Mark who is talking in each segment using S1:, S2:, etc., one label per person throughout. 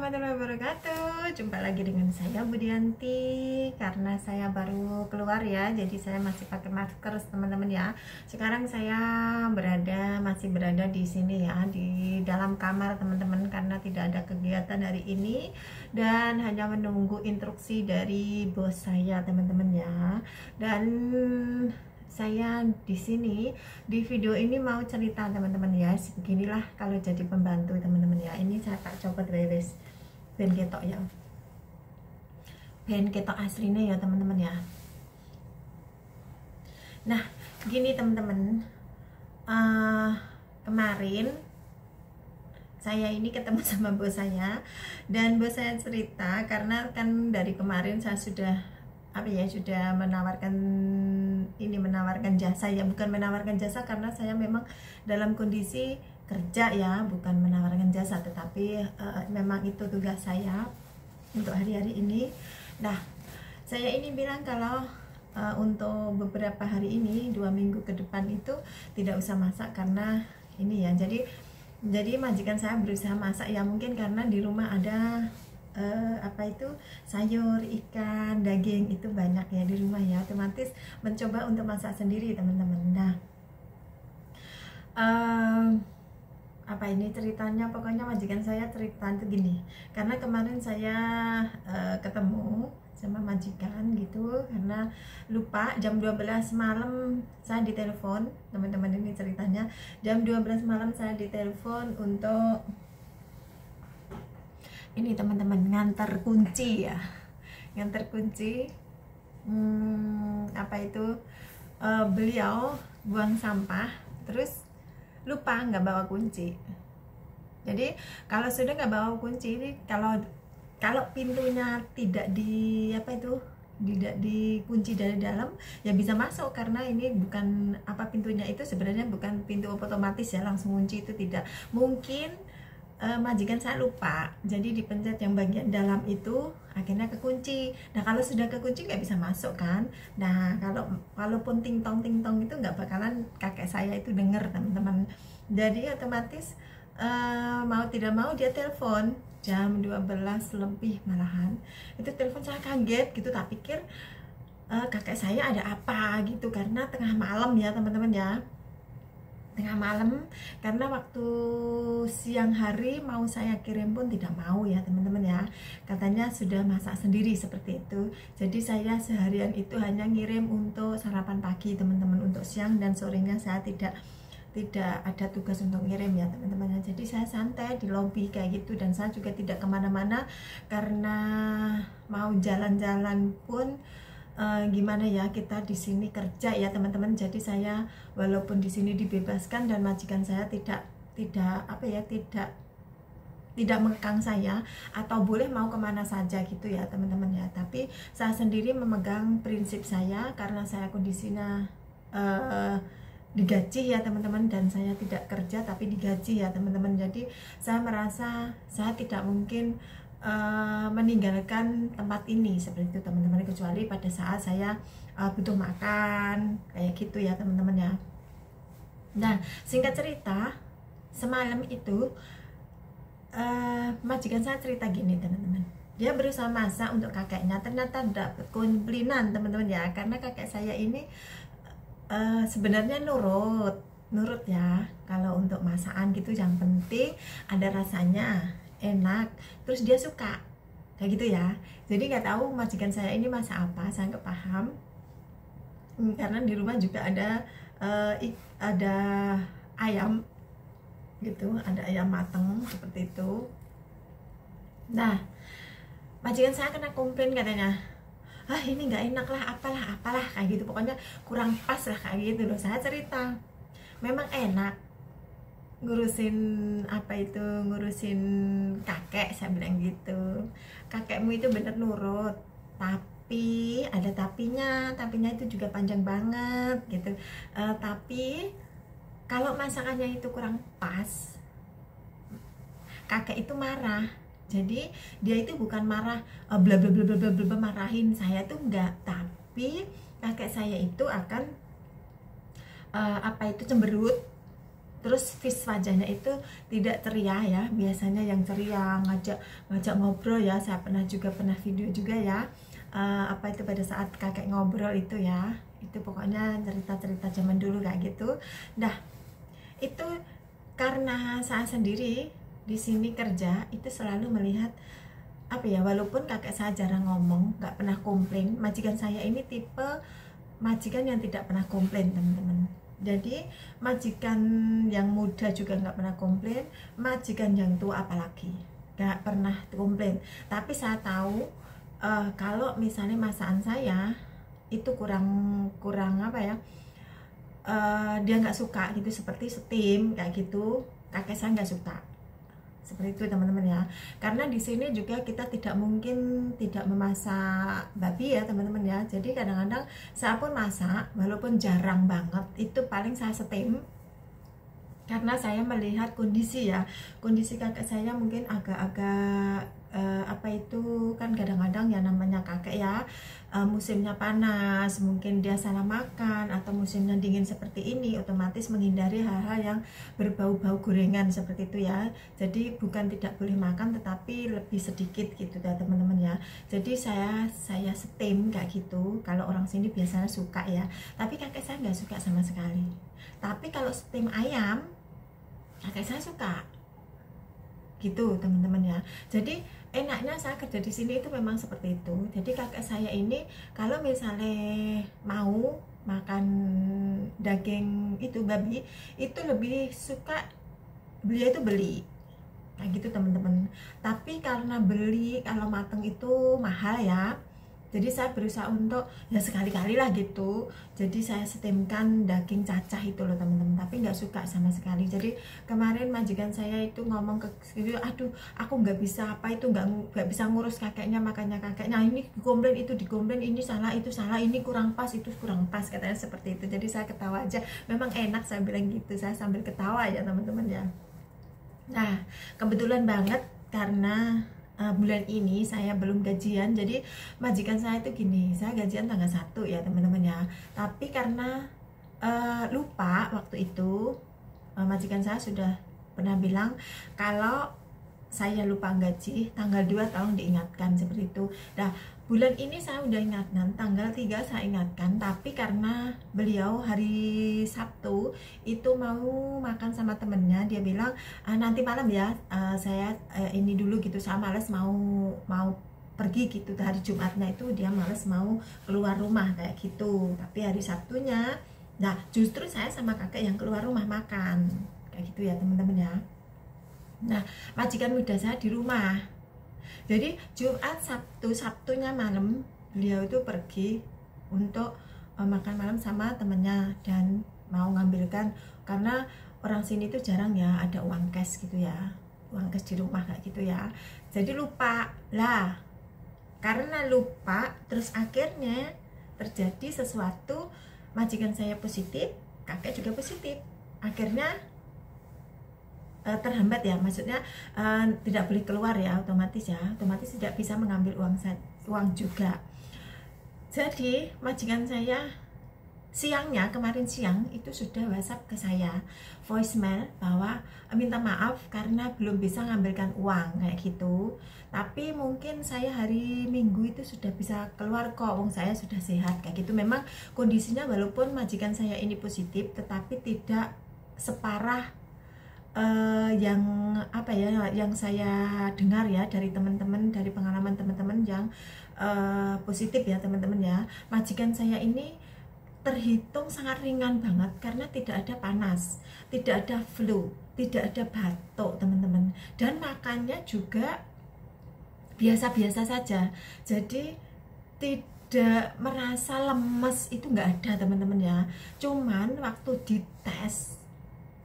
S1: warahmatullahi wabarakatuh. Jumpa lagi dengan saya Budianti. Karena saya baru keluar ya, jadi saya masih pakai masker teman-teman ya. Sekarang saya masih berada di sini ya, di dalam kamar teman-teman, karena tidak ada kegiatan hari ini dan hanya menunggu instruksi dari bos saya teman-teman ya. Dan saya di sini di video ini mau cerita teman-teman ya, beginilah kalau jadi pembantu teman-teman ya. Ini saya tak coba beres ben ketok ya, ben ketok aslinya ya teman-teman ya. Nah gini teman-teman, kemarin saya ini ketemu sama bos saya, dan bos saya cerita karena kan dari kemarin saya sudah sudah menawarkan jasa ya, bukan menawarkan jasa karena saya memang dalam kondisi kerja ya, bukan menawarkan jasa, tetapi memang itu tugas saya untuk hari-hari ini. Nah saya ini bilang kalau untuk beberapa hari ini, 2 minggu ke depan itu tidak usah masak karena ini ya, jadi majikan saya berusaha masak ya, mungkin karena di rumah ada sayur, ikan, daging itu banyak ya di rumah ya, otomatis mencoba untuk masak sendiri teman-teman. Nah ini ceritanya, pokoknya majikan saya cerita itu gini, karena kemarin saya ketemu sama majikan gitu, karena lupa jam 12 malam saya ditelepon teman-teman. Ini ceritanya jam 12 malam saya ditelepon untuk ini teman-teman, ngantar kunci ya, ngantar kunci. Beliau buang sampah terus lupa nggak bawa kunci. Jadi kalau sudah nggak bawa kunci, kalau pintunya tidak tidak dikunci dari dalam ya bisa masuk, karena ini bukan pintunya itu sebenarnya bukan pintu otomatis ya, langsung kunci itu tidak mungkin. Majikan saya lupa, jadi dipencet yang bagian dalam itu akhirnya kekunci. Nah kalau sudah kekunci nggak bisa masuk kan. Nah kalaupun ting tong itu nggak bakalan kakek saya itu denger teman-teman. Jadi otomatis mau tidak mau dia telepon jam 12 lebih malahan. Itu telepon, saya kaget gitu, tak pikir kakek saya ada apa gitu, karena tengah malam ya teman-teman ya, tengah malam, karena waktu siang hari mau saya kirim pun tidak mau ya teman-teman ya, katanya sudah masak sendiri seperti itu. Jadi saya seharian itu hanya ngirim untuk sarapan pagi teman-teman, untuk siang dan sorenya saya tidak ada tugas untuk ngirim ya teman-teman. Jadi saya santai di lobi kayak gitu, dan saya juga tidak kemana-mana karena mau jalan-jalan pun gimana ya, kita di sini kerja ya teman-teman. Jadi saya walaupun di sini dibebaskan dan majikan saya tidak mengekang saya atau boleh mau kemana saja gitu ya teman-teman ya, tapi saya sendiri memegang prinsip saya karena saya kondisinya digaji ya teman-teman, dan saya tidak kerja tapi digaji ya teman-teman. Jadi saya merasa saya tidak mungkin meninggalkan tempat ini seperti itu teman-teman, kecuali pada saat saya butuh makan kayak gitu ya teman-teman ya. Nah singkat cerita, semalam itu majikan saya cerita gini teman-teman, dia berusaha masak untuk kakeknya, ternyata dapat komplinan teman-teman ya, karena kakek saya ini sebenarnya nurut ya kalau untuk masakan gitu, yang penting ada rasanya, enak, terus dia suka kayak gitu ya. Jadi nggak tahu majikan saya ini masak apa, saya nggak paham, karena di rumah juga ada ayam gitu, ada ayam mateng seperti itu. Nah majikan saya kena komplain, katanya ini nggak enak lah, apalah kayak gitu, pokoknya kurang pas lah kayak gitu loh. Saya cerita memang enak ngurusin kakek, saya bilang gitu, kakekmu itu bener nurut, tapi ada tapinya itu juga panjang banget gitu. Tapi kalau masakannya itu kurang pas, kakek itu marah. Jadi dia itu bukan marah bla bla bla bla bla marahin saya tuh enggak, tapi kakek saya itu akan cemberut Terus face wajahnya itu tidak ceria ya, biasanya yang ceria ngajak ngobrol ya. Saya pernah video juga ya, apa itu pada saat kakek ngobrol itu ya, itu pokoknya cerita-cerita zaman dulu kayak gitu. Nah itu karena saya sendiri di sini kerja itu selalu melihat apa ya, walaupun kakek saya jarang ngomong, nggak pernah komplain. Majikan saya ini tipe majikan yang tidak pernah komplain teman-teman. Jadi majikan yang muda juga nggak pernah komplain, majikan yang tua apalagi nggak pernah komplain. Tapi saya tahu kalau misalnya masakan saya itu kurang apa ya, dia nggak suka gitu, seperti steam kayak gitu, kakek saya nggak suka seperti itu teman-teman ya. Karena di sini juga kita tidak mungkin tidak memasak babi ya teman-teman ya. Jadi kadang-kadang saya pun masak, walaupun jarang banget, itu paling saya steam. Karena saya melihat kondisi ya, kondisi kakek saya mungkin agak-agak apa itu kan kadang-kadang ya namanya kakek ya, musimnya panas, mungkin dia salah makan, atau musimnya dingin seperti ini, otomatis menghindari hal-hal yang berbau-bau gorengan seperti itu ya. Jadi bukan tidak boleh makan, tetapi lebih sedikit gitu ya teman-teman ya. Jadi saya steam kayak gitu. Kalau orang sini biasanya suka ya, tapi kakek saya nggak suka sama sekali. Tapi kalau steam ayam kakek saya suka gitu teman-teman ya. Jadi enaknya saya kerja di sini itu memang seperti itu. Jadi kakek saya ini kalau misalnya mau makan daging itu babi, itu lebih suka beliau itu beli kayak gitu teman-teman. Tapi karena beli kalau mateng itu mahal ya, jadi saya berusaha untuk ya sekali-kali lah gitu. Jadi saya steamkan daging cacah itu loh teman-teman, tapi nggak suka sama sekali. Jadi kemarin majikan saya itu ngomong ke video, aduh aku nggak bisa apa itu, nggak bisa ngurus kakeknya, makanya kakeknya ini dikomplain, itu dikomplain, ini salah, itu salah, ini kurang pas, itu kurang pas, katanya seperti itu. Jadi saya ketawa aja, memang enak saya bilang gitu, saya sambil ketawa ya teman-teman ya. Nah kebetulan banget karena bulan ini saya belum gajian, jadi majikan saya itu gini, saya gajian tanggal 1 ya teman-teman ya. Tapi karena lupa waktu itu, majikan saya sudah pernah bilang kalau saya lupa gaji tanggal 2 tolong diingatkan seperti itu. Nah bulan ini saya udah ingatkan, tanggal 3 saya ingatkan, tapi karena beliau hari Sabtu itu mau makan sama temennya, dia bilang nanti malam ya, saya ini dulu gitu, saya males mau pergi gitu. Hari Jumatnya itu dia males mau keluar rumah kayak gitu, tapi hari Sabtunya, nah justru saya sama kakek yang keluar rumah makan kayak gitu ya teman-teman ya. Nah majikan muda saya di rumah, jadi Jumat, Sabtunya malam beliau itu pergi untuk makan malam sama temennya dan mau ngambilkan, karena orang sini itu jarang ya ada uang cash gitu ya, uang cash di rumah kayak gitu ya. Jadi lupa lah, karena lupa terus akhirnya terjadi sesuatu, majikan saya positif, kakek juga positif, akhirnya terhambat ya, maksudnya tidak boleh keluar ya, otomatis tidak bisa mengambil uang juga. Jadi majikan saya siangnya, kemarin siang itu sudah WhatsApp ke saya, voicemail bahwa minta maaf karena belum bisa ngambilkan uang kayak gitu, tapi mungkin saya hari Minggu itu sudah bisa keluar kok, wong saya sudah sehat kayak gitu. Memang kondisinya walaupun majikan saya ini positif, tetapi tidak separah yang apa ya, yang saya dengar ya dari teman-teman, dari pengalaman teman-teman yang positif ya teman-teman ya. Majikan saya ini terhitung sangat ringan banget karena tidak ada panas, tidak ada flu, tidak ada batuk teman-teman, dan makannya juga biasa-biasa saja. Jadi tidak merasa lemes, itu nggak ada teman-teman ya. Cuman waktu dites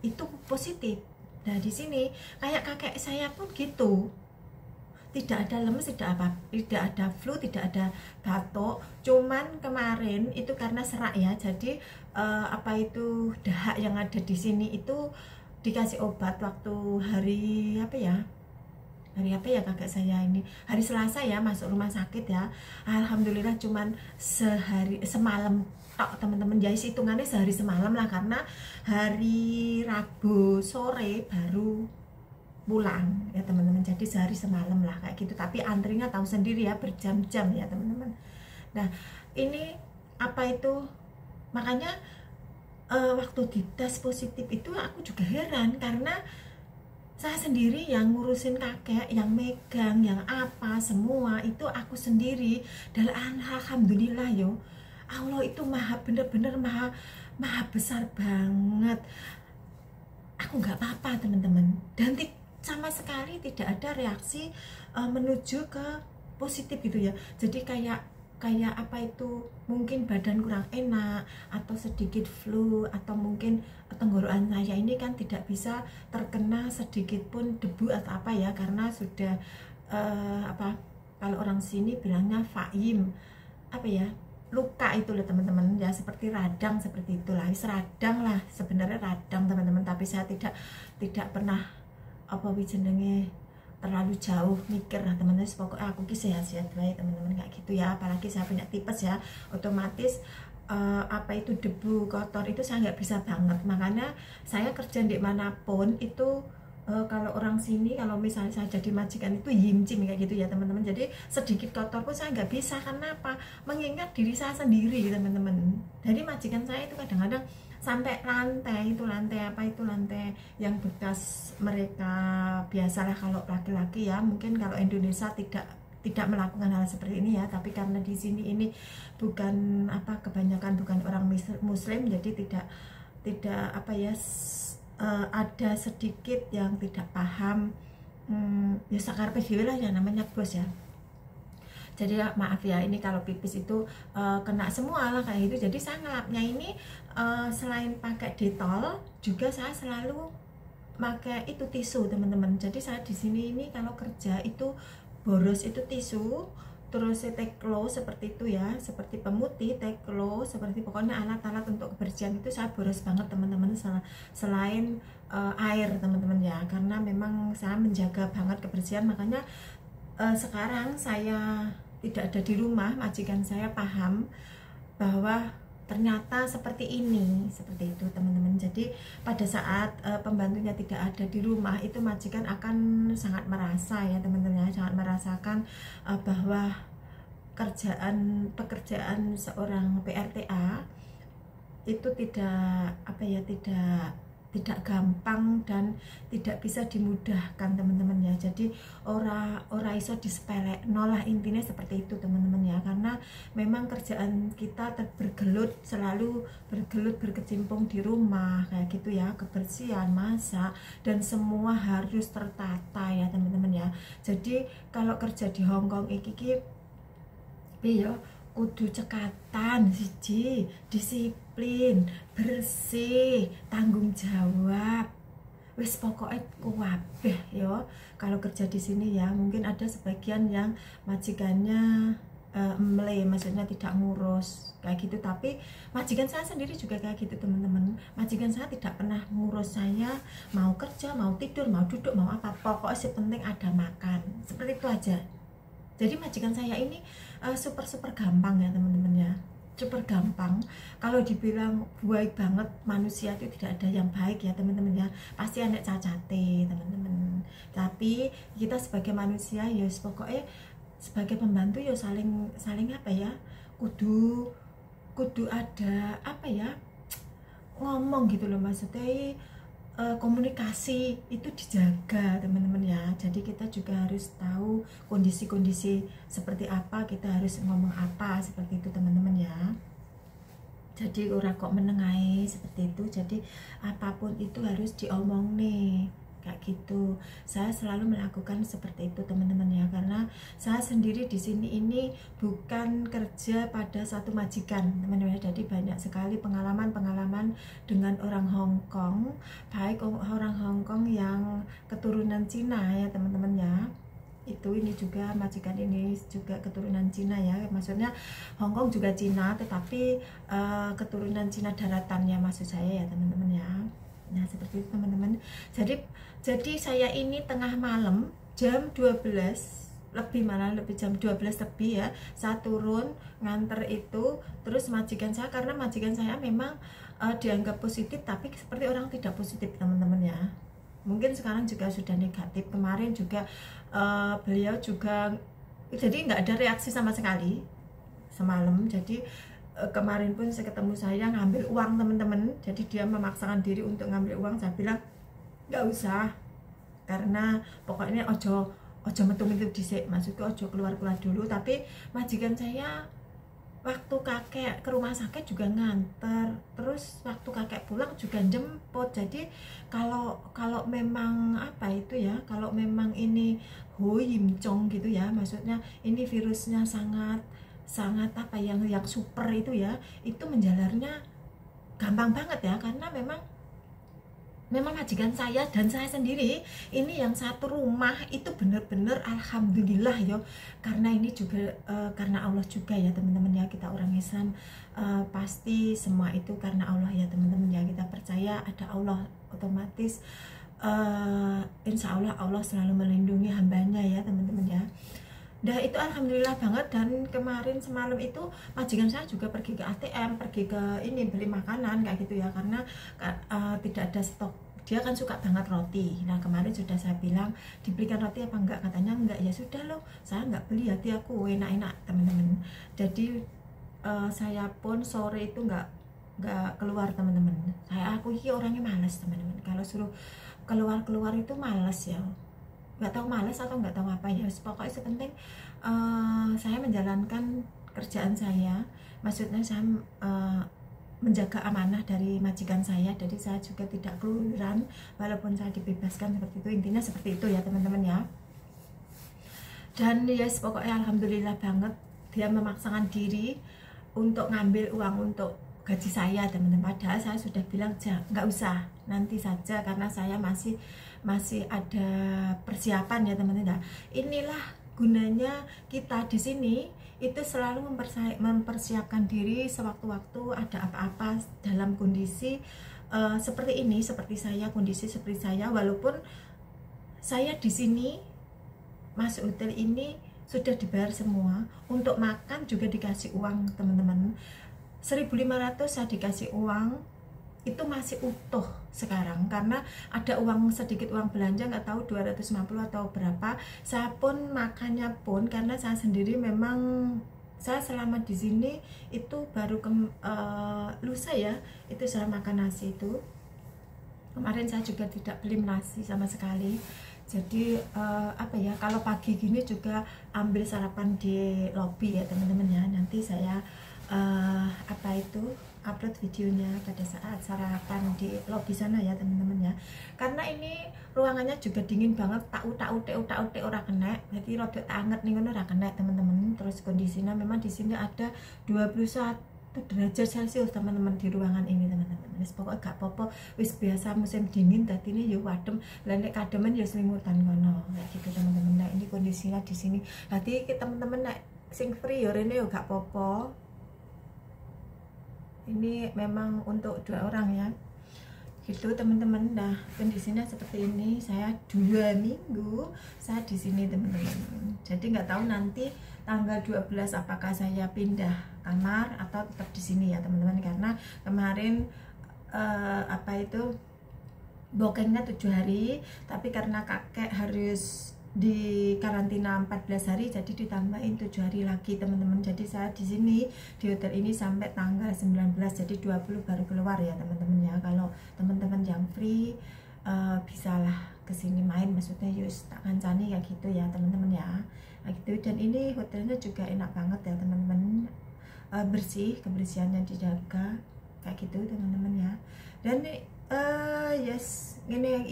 S1: itu positif. Nah di sini kayak kakek saya pun gitu, tidak ada lemes, tidak ada flu, tidak ada batuk. Cuman kemarin itu karena serak ya, jadi apa itu dahak yang ada di sini itu dikasih obat waktu hari apa ya kakek saya ini, hari Selasa ya, masuk rumah sakit ya. Alhamdulillah cuman semalam tok teman-teman ya, hitungannya sehari semalam lah, karena hari Rabu sore baru pulang ya teman-teman, jadi sehari semalam lah kayak gitu. Tapi antrinya tahu sendiri ya, berjam-jam ya teman-teman. Nah ini apa itu, makanya waktu dites positif itu aku juga heran, karena saya sendiri yang ngurusin kakek, yang megang, yang apa semua itu aku sendiri. Dan alhamdulillah yo, Allah itu maha, bener-bener maha besar banget. Aku nggak apa-apa teman-teman, dan sama sekali tidak ada reaksi menuju ke positif gitu ya. Jadi kayak apa itu, mungkin badan kurang enak atau sedikit flu, atau mungkin tenggorokan saya ini kan tidak bisa terkena sedikit pun debu atau apa ya, karena sudah apa, kalau orang sini bilangnya faim, apa ya, luka itu loh teman-teman ya, seperti radang, seperti itulah, radang lah sebenarnya, radang teman-teman. Tapi saya tidak pernah apa jenenge terlalu jauh mikir lah teman-teman. Pokoknya aku sehat-sehat baik teman-teman kayak gitu ya. Apalagi saya punya tipes ya, otomatis apa itu debu kotor itu saya nggak bisa banget. Makanya saya kerja di manapun itu kalau orang sini, kalau misalnya saya jadi majikan itu yimcim kayak gitu ya teman-teman. Jadi sedikit kotor pun saya nggak bisa, karena apa, mengingat diri saya sendiri teman-teman. Jadi majikan saya itu kadang-kadang sampai lantai itu, lantai apa itu, lantai yang bekas mereka, biasalah kalau laki-laki ya, mungkin kalau Indonesia tidak melakukan hal seperti ini ya, tapi karena di sini ini bukan apa, kebanyakan bukan orang muslim, jadi tidak apa ya, ada sedikit yang tidak paham, ya sakarpe dhewe lah ya, namanya bos ya. Jadi ya, maaf ya, ini kalau pipis itu kena semua lah kayak gitu. Jadi saya ngelapnya ini selain pakai detol, juga saya selalu pakai itu tisu teman-teman. Jadi saya di sini ini kalau kerja itu boros itu tisu, terus teklo seperti itu ya, seperti pemutih, teklo, seperti pokoknya alat-alat untuk kebersihan itu saya boros banget teman-teman. Selain air teman-teman ya, karena memang saya menjaga banget kebersihan. Makanya sekarang saya tidak ada di rumah, majikan saya paham bahwa ternyata seperti ini, seperti itu teman-teman. Jadi pada saat pembantunya tidak ada di rumah, itu majikan akan sangat merasa ya teman-teman, sangat merasakan bahwa pekerjaan seorang PRTA itu tidak apa ya, tidak gampang dan tidak bisa dimudahkan teman-teman ya. Jadi ora iso disepelek nolah, intinya seperti itu teman-teman ya, karena memang kerjaan kita selalu berkecimpung di rumah kayak gitu ya, kebersihan, masak, dan semua harus tertata ya teman-teman ya. Jadi kalau kerja di Hongkong iki ya kudu cekatan siji, disiplin, bersih, tanggung jawab, wis pokoknya kuwabeh yo. Kalau kerja di sini ya, mungkin ada sebagian yang majikannya maksudnya tidak ngurus kayak gitu, tapi majikan saya sendiri juga kayak gitu teman-teman. Majikan saya tidak pernah ngurus saya mau kerja, mau tidur, mau duduk, mau apa, pokoknya sih penting ada makan, seperti itu aja. Jadi majikan saya ini super gampang ya teman-teman ya, super gampang. Kalau dibilang baik banget, manusia itu tidak ada yang baik ya teman-teman ya, pasti ada cacate teman-teman. Tapi kita sebagai manusia ya pokoknya sebagai pembantu ya saling apa ya, kudu ada apa ya, ngomong gitu loh, maksudnya komunikasi itu dijaga teman-teman ya. Jadi kita juga harus tahu kondisi-kondisi seperti apa, kita harus ngomong apa, seperti itu teman-teman ya. Jadi ora kok menengahi seperti itu, jadi apapun itu harus diomong nih kayak gitu. Saya selalu melakukan seperti itu teman-teman ya, karena saya sendiri di sini ini bukan kerja pada satu majikan teman-teman. Jadi banyak sekali pengalaman dengan orang Hong Kong, baik orang Hong Kong yang keturunan Cina ya teman-teman ya. Ini juga majikan ini juga keturunan Cina ya, maksudnya Hong Kong juga Cina, tetapi keturunan Cina daratannya maksud saya ya teman-teman ya. Nah seperti itu teman-teman. Jadi saya ini tengah malam jam 12 lebih, malah lebih jam 12 lebih ya, saya turun nganter itu. Terus majikan saya, karena majikan saya memang dianggap positif tapi seperti orang tidak positif teman-teman ya, mungkin sekarang juga sudah negatif. Kemarin juga beliau juga jadi nggak ada reaksi sama sekali semalam. Jadi kemarin pun saya ketemu, saya ngambil uang teman-teman, jadi dia memaksakan diri untuk ngambil uang. Saya bilang nggak usah, karena pokoknya ojo metu-metu dhisik, maksudku ojo keluar-keluar dulu. Tapi majikan saya waktu kakek ke rumah sakit juga nganter, terus waktu kakek pulang juga jemput. Jadi kalau memang apa itu ya, kalau memang ini hoimcong gitu ya, maksudnya ini virusnya sangat apa yang super itu ya, itu menjalarnya gampang banget ya, karena memang majikan saya dan saya sendiri ini yang satu rumah itu bener-bener alhamdulillah ya, karena ini juga karena Allah juga ya teman-teman ya. Kita orang Islam pasti semua itu karena Allah ya teman-teman ya, kita percaya ada Allah, otomatis insya Allah Allah selalu melindungi hambanya ya teman-teman ya. Nah itu alhamdulillah banget. Dan kemarin semalam itu majikan saya juga pergi ke ATM, pergi ke ini beli makanan kayak gitu ya, karena tidak ada stok. Dia kan suka banget roti. Nah kemarin sudah saya bilang dibelikan roti apa enggak, katanya enggak. Ya sudah loh, saya enggak beli, hati aku enak-enak teman-teman. Jadi saya pun sore itu enggak keluar teman-teman. Aku ini orangnya malas teman-teman, kalau suruh keluar itu malas ya, nggak tahu malas atau nggak tahu apa ya. Pokoknya sepenting saya menjalankan kerjaan saya, maksudnya saya menjaga amanah dari majikan saya. Jadi saya juga tidak keluyuran walaupun saya dibebaskan seperti itu, intinya seperti itu ya teman-teman ya. Dan yes, pokoknya alhamdulillah banget dia memaksakan diri untuk ngambil uang untuk gaji saya teman-teman. Padahal saya sudah bilang nggak usah, nanti saja, karena saya masih ada persiapan ya teman-teman. Nah, inilah gunanya kita di sini itu selalu mempersiapkan diri sewaktu-waktu ada apa-apa dalam kondisi seperti ini, kondisi seperti saya. Walaupun saya di sini masuk hotel ini sudah dibayar semua, untuk makan juga dikasih uang teman-teman. 1.500 saya dikasih uang, itu masih utuh sekarang, karena ada uang sedikit, uang belanja nggak tahu 250 atau berapa. Saya pun makannya pun, karena saya sendiri memang saya selama di sini itu baru lusa ya, itu saya makan nasi itu. Kemarin saya juga tidak beli nasi sama sekali. Jadi apa ya, kalau pagi gini juga ambil sarapan di lobby ya teman-teman ya. Nanti saya upload videonya pada saat sarapan di lobby sana ya teman-teman ya. Karena ini ruangannya juga dingin banget, tak utak ora kena, jadi rada anget nih ngono ora kena teman-teman. Terus kondisinya memang di sini ada 21 derajat Celcius teman-teman di ruangan ini teman-teman. Wis pokoknya gak apa-apa, wis biasa musim dingin, tadi ini ya wadem, lan nek kademen ya selimutan ngono kayak gitu teman-teman. Nah ini kondisinya di sini. Tadi teman-teman nek sing free ya rene ya gak apa-apa. Ini memang untuk 2 orang ya gitu teman-teman. Nah kondisinya seperti ini, saya 2 minggu saya di sini teman-teman. Jadi nggak tahu nanti tanggal 12 apakah saya pindah kamar atau tetap di sini ya teman-teman, karena kemarin bookingnya 7 hari, tapi karena kakek harus di karantina 14 hari, jadi ditambahin 7 hari lagi teman-teman. Jadi saya di sini di hotel ini sampai tanggal 19, jadi 20 baru keluar ya teman-teman ya. Kalau teman-teman yang free bisalah kesini main, maksudnya yus tak kancani ya gitu ya teman-teman ya gitu. Dan ini hotelnya juga enak banget ya teman-teman, bersih, kebersihannya dijaga kayak gitu teman-teman ya. Dan yes, ini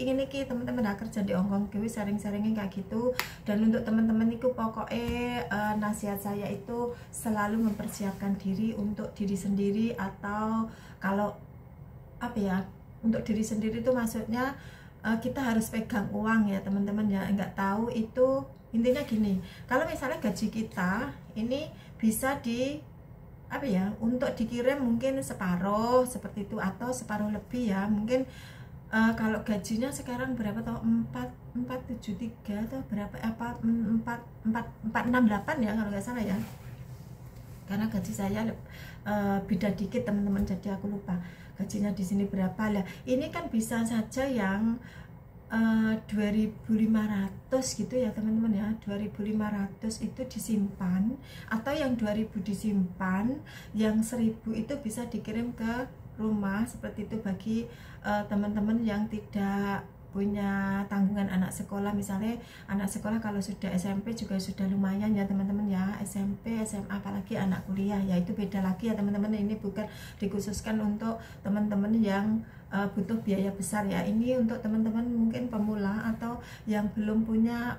S1: teman-teman kerja di Hongkong gue sering-seringnya kayak gitu. Dan untuk teman-teman itu pokoknya nasihat saya itu selalu mempersiapkan diri untuk diri sendiri, atau kalau apa ya, untuk diri sendiri itu maksudnya kita harus pegang uang ya teman-teman ya. Nggak tahu itu intinya gini, kalau misalnya gaji kita ini bisa di apa ya, untuk dikirim mungkin separuh seperti itu atau separuh lebih ya mungkin. Kalau gajinya sekarang berapa, tau 4 473 atau berapa, apa 468 ya kalau nggak salah ya, karena gaji saya beda dikit teman-teman, jadi aku lupa gajinya di sini berapa lah. Ini kan bisa saja yang 2.500 gitu ya teman-teman ya, 2.500 itu disimpan, atau yang 2.000 disimpan, yang 1.000 itu bisa dikirim ke rumah seperti itu bagi teman-teman yang tidak punya tanggungan anak sekolah. Misalnya anak sekolah kalau sudah SMP juga sudah lumayan ya teman-teman ya, SMP, SMA, apalagi anak kuliah ya itu beda lagi ya teman-teman. Ini bukan dikhususkan untuk teman-teman yang butuh biaya besar ya, ini untuk teman-teman mungkin pemula atau yang belum punya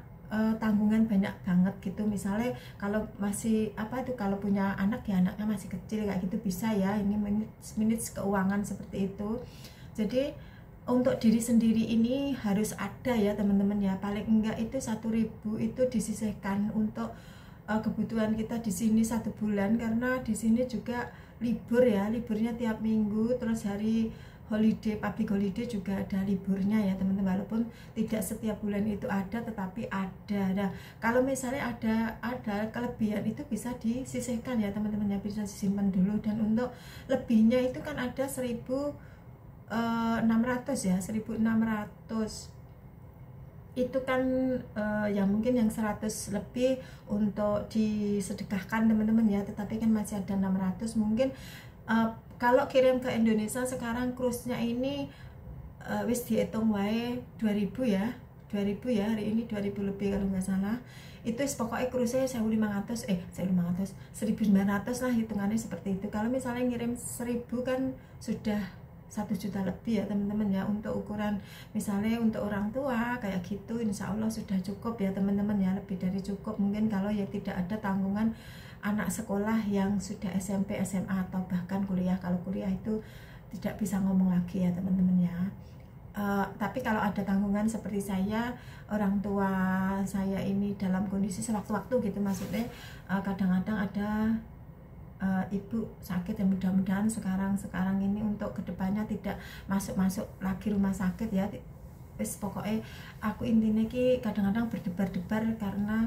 S1: tanggungan banyak banget gitu. Misalnya kalau masih apa itu, kalau punya anak ya anaknya masih kecil kayak gitu bisa ya, ini minutes keuangan seperti itu. Jadi untuk diri sendiri ini harus ada ya teman-teman ya, paling enggak itu 1.000 itu disisihkan untuk kebutuhan kita di sini 1 bulan, karena di sini juga libur ya, liburnya tiap minggu, terus hari holiday, public holiday juga ada liburnya ya teman-teman, walaupun tidak setiap bulan itu ada tetapi ada. Nah kalau misalnya ada kelebihan itu bisa disisihkan ya teman-teman ya, bisa disimpan dulu. Dan untuk lebihnya itu kan ada 1.600 ya, 1.600 itu kan ya mungkin yang 100 lebih untuk disedekahkan teman-teman ya, tetapi kan masih ada 600 mungkin. Kalau kirim ke Indonesia sekarang cruise-nya ini wis dihitung wae 2.000 ya, 2.000 ya, hari ini 2.000 lebih kalau nggak salah. Itu pokoknya cruise-nya 1.500 1.900 lah hitungannya seperti itu. Kalau misalnya ngirim 1.000 kan sudah 1 juta lebih ya teman-teman ya. Untuk ukuran misalnya untuk orang tua kayak gitu insya Allah sudah cukup ya teman-teman ya, lebih dari cukup. Mungkin kalau ya tidak ada tanggungan anak sekolah yang sudah SMP, SMA atau bahkan kuliah. Kalau kuliah itu tidak bisa ngomong lagi ya teman-teman ya. Tapi kalau ada tanggungan seperti saya, orang tua saya ini dalam kondisi sewaktu-waktu gitu, maksudnya kadang-kadang ada ibu sakit, yang mudah-mudahan sekarang ini untuk kedepannya tidak masuk lagi rumah sakit ya. Wis pokoknya aku intinya ki kadang-kadang berdebar-debar karena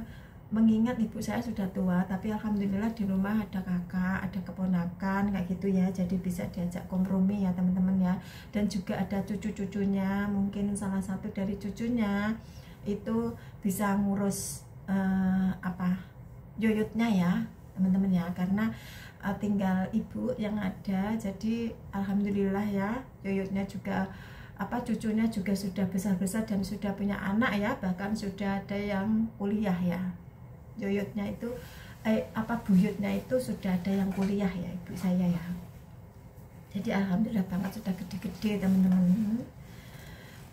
S1: mengingat ibu saya sudah tua, tapi alhamdulillah di rumah ada kakak, ada keponakan kayak gitu ya, jadi bisa diajak kompromi ya teman-teman ya. Dan juga ada cucu-cucunya, mungkin salah satu dari cucunya itu bisa ngurus yoyotnya ya teman-teman ya, karena tinggal ibu yang ada. Jadi alhamdulillah ya, yoyotnya juga cucunya juga sudah besar-besar dan sudah punya anak ya, bahkan sudah ada yang kuliah ya. Yoyotnya itu buyutnya itu sudah ada yang kuliah ya ibu saya ya. Jadi alhamdulillah banget, sudah gede-gede teman-teman.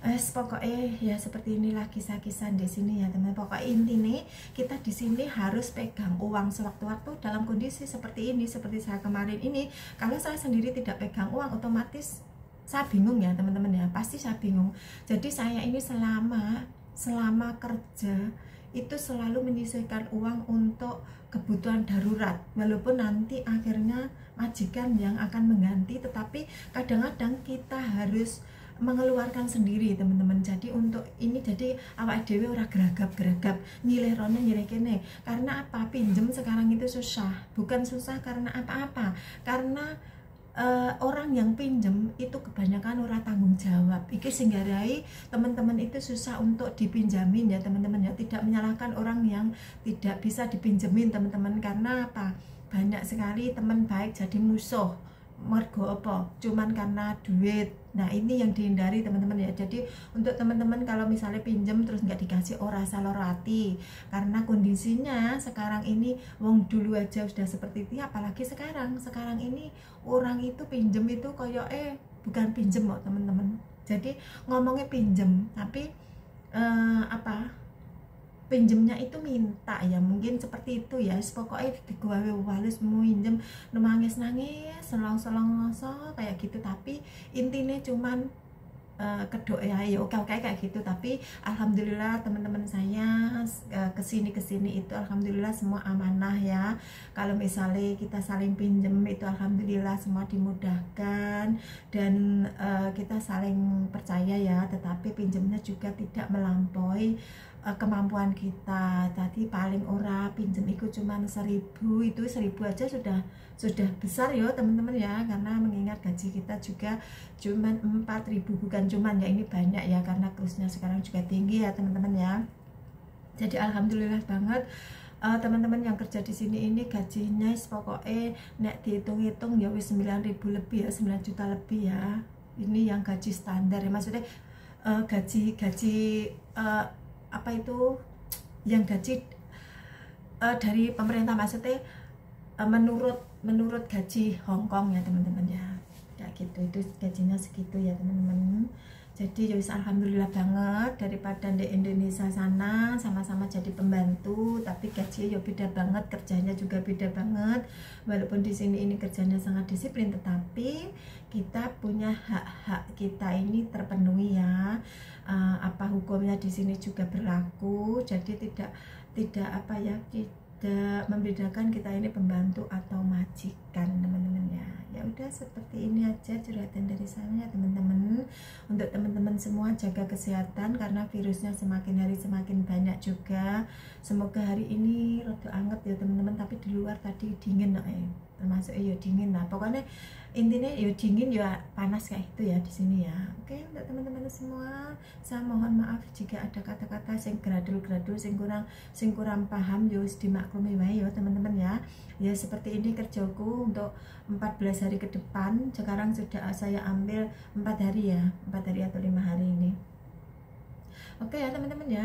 S1: Pokoknya ya seperti inilah kisah-kisah di sini ya teman. Pokoknya intinya kita di sini harus pegang uang sewaktu-waktu dalam kondisi seperti ini, seperti saya kemarin ini. Kalau saya sendiri tidak pegang uang, otomatis saya bingung ya teman-teman ya, pasti saya bingung. Jadi saya ini selama kerja itu selalu menyisihkan uang untuk kebutuhan darurat, walaupun nanti akhirnya majikan yang akan mengganti, tetapi kadang-kadang kita harus mengeluarkan sendiri teman-teman. Jadi untuk ini, jadi awak dewe ora geragap nyilih rono nyilih kene. Karena apa? Pinjem sekarang itu susah, bukan susah karena apa-apa, karena orang yang pinjem itu kebanyakan orang tanggung jawab. Iki singgarai teman-teman itu susah untuk dipinjamin ya teman-teman ya. Tidak menyalahkan orang yang tidak bisa dipinjemin teman-teman, karena apa? Banyak sekali teman baik jadi musuh. Mergo apa? Cuman karena duit. Nah ini yang dihindari teman-teman ya. Jadi untuk teman-teman kalau misalnya pinjem terus nggak dikasih, ora salah hati, karena kondisinya sekarang ini wong dulu aja sudah seperti itu, apalagi sekarang ini orang itu pinjem itu koyo bukan pinjem kok teman-teman. Jadi ngomongnya pinjem tapi pinjemnya itu minta ya, mungkin seperti itu ya. Pokoknya digawe walus mau pinjem nangis selong kayak gitu, tapi intinya cuman kedok ya oke kayak gitu. Tapi alhamdulillah teman-teman saya kesini itu alhamdulillah semua amanah ya. Kalau misalnya kita saling pinjem itu alhamdulillah semua dimudahkan dan kita saling percaya ya, tetapi pinjemnya juga tidak melampaui kemampuan kita. Tadi paling ora pinjem itu cuma 1.000, itu 1.000 aja sudah besar ya teman-teman ya, karena mengingat gaji kita juga cuma 4.000, bukan cuman ya, ini banyak ya karena kursnya sekarang juga tinggi ya teman-teman ya. Jadi alhamdulillah banget teman-teman yang kerja di sini ini gajinya pokoknya nek dihitung-hitung ya wis 9.000 lebih ya, 9 juta lebih ya. Ini yang gaji standar ya, maksudnya gaji apa itu yang gaji dari pemerintah, maksudnya menurut gaji Hongkong ya teman-teman ya, kayak gitu. Itu gajinya segitu ya teman-teman. Jadi ya alhamdulillah banget, daripada di Indonesia sana sama-sama jadi pembantu tapi gajinya ya beda banget, kerjanya juga beda banget. Walaupun di sini ini kerjanya sangat disiplin, tetapi kita punya hak-hak kita ini terpenuhi ya. Apa hukumnya di sini juga berlaku, jadi tidak apa ya, tidak membedakan kita ini pembantu atau majikan teman-teman ya. Ya udah seperti ini aja curhatan dari saya teman-teman. Untuk teman-teman semua jaga kesehatan karena virusnya semakin hari semakin banyak juga. Semoga hari ini rada anget ya teman-teman, tapi di luar tadi dingin termasuk ya dingin lah. Pokoknya intinya ya dingin ya panas kayak itu ya di sini ya. Oke, untuk teman-teman semua saya mohon maaf jika ada kata-kata sing gradul-gradul sing kurang paham, ya wis dimaklumi wae ya teman-teman ya. Ya seperti ini kerjaku untuk 14 hari ke depan. Sekarang sudah saya ambil 4 hari ya, 4 hari atau 5 hari ini. Oke ya teman-teman ya.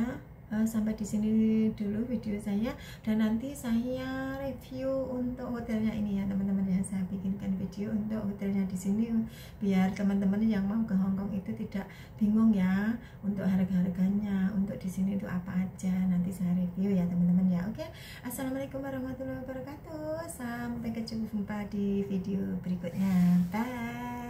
S1: Sampai di sini dulu video saya, dan nanti saya review untuk hotelnya ini ya teman-teman ya. Saya bikinkan video untuk hotelnya di sini biar teman-teman yang mau ke Hongkong itu tidak bingung ya untuk harga-harganya, untuk di sini itu apa aja. Nanti saya review ya teman-teman ya. Oke, assalamualaikum warahmatullahi wabarakatuh. Sampai jumpa di video berikutnya. Bye.